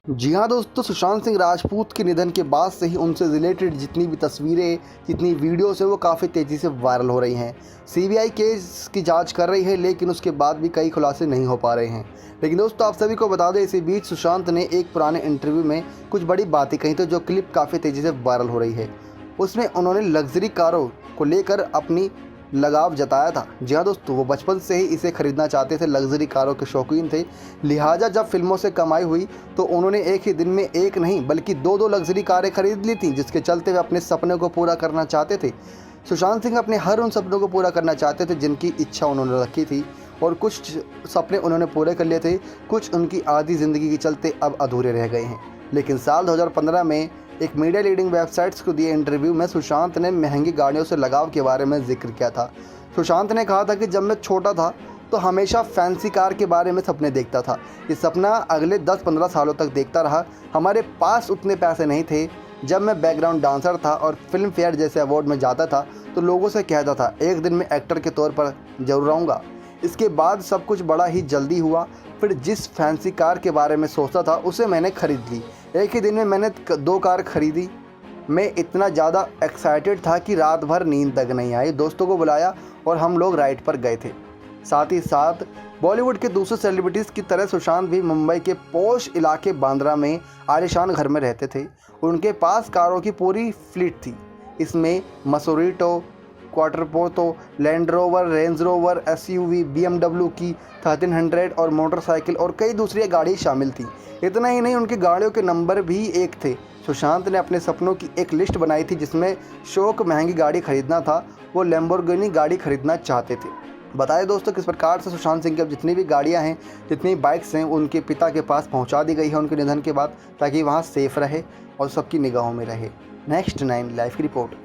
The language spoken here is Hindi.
जी हाँ दोस्तों, सुशांत सिंह राजपूत के निधन के बाद से ही उनसे रिलेटेड जितनी भी तस्वीरें, जितनी वीडियोस हैं वो काफ़ी तेज़ी से वायरल हो रही हैं। सीबीआई केस की जांच कर रही है, लेकिन उसके बाद भी कई खुलासे नहीं हो पा रहे हैं। लेकिन दोस्तों, आप सभी को बता दें, इसी बीच सुशांत ने एक पुराने इंटरव्यू में कुछ बड़ी बातें कही थी, जो क्लिप काफ़ी तेज़ी से वायरल हो रही है। उसमें उन्होंने लग्जरी कारों को लेकर अपनी लगाव जताया था। जी हाँ दोस्तों, वो बचपन से ही इसे खरीदना चाहते थे, लग्जरी कारों के शौकीन थे। लिहाजा जब फिल्मों से कमाई हुई तो उन्होंने एक ही दिन में एक नहीं बल्कि दो दो लग्जरी कारें खरीद ली थी, जिसके चलते वे अपने सपने को पूरा करना चाहते थे। सुशांत सिंह अपने हर उन सपनों को पूरा करना चाहते थे जिनकी इच्छा उन्होंने रखी थी, और कुछ सपने उन्होंने पूरे कर लिए थे, कुछ उनकी आधी ज़िंदगी के चलते अब अधूरे रह गए हैं। लेकिन साल 2015 में एक मीडिया लीडिंग वेबसाइट्स को दिए इंटरव्यू में सुशांत ने महंगी गाड़ियों से लगाव के बारे में जिक्र किया था। सुशांत ने कहा था कि जब मैं छोटा था तो हमेशा फैंसी कार के बारे में सपने देखता था। ये सपना अगले 10-15 सालों तक देखता रहा। हमारे पास उतने पैसे नहीं थे। जब मैं बैकग्राउंड डांसर था और फिल्म फेयर जैसे अवार्ड में जाता था तो लोगों से कहता था एक दिन मैं एक्टर के तौर पर जरूर आऊँगा। इसके बाद सब कुछ बड़ा ही जल्दी हुआ। फिर जिस फैंसी कार के बारे में सोचता था उसे मैंने ख़रीद ली। एक ही दिन में मैंने 2 कार खरीदी। मैं इतना ज़्यादा एक्साइटेड था कि रात भर नींद तक नहीं आई। दोस्तों को बुलाया और हम लोग राइड पर गए थे। साथ ही साथ बॉलीवुड के दूसरे सेलिब्रिटीज़ की तरह सुशांत भी मुंबई के पॉश इलाके बांद्रा में आलीशान घर में रहते थे। उनके पास कारों की पूरी फ्लीट थी। इसमें Maserati, Quattroporte, Land Rover, Range Rover, SUV, BMW की 1300 और मोटरसाइकिल और कई दूसरी गाड़ी शामिल थी। इतना ही नहीं, उनकी गाड़ियों के नंबर भी एक थे। सुशांत ने अपने सपनों की एक लिस्ट बनाई थी, जिसमें शौक महंगी गाड़ी खरीदना था। वो लैम्बोर्गिनी गाड़ी खरीदना चाहते थे। बताएं दोस्तों, किस प्रकार से सुशांत सिंह की अब जितनी भी गाड़ियां हैं, जितनी बाइक्स हैं, उनके पिता के पास पहुंचा दी गई है उनके निधन के बाद, ताकि वहां सेफ रहे और सबकी निगाहों में रहे। नेक्स्ट 9 लाइव की रिपोर्ट।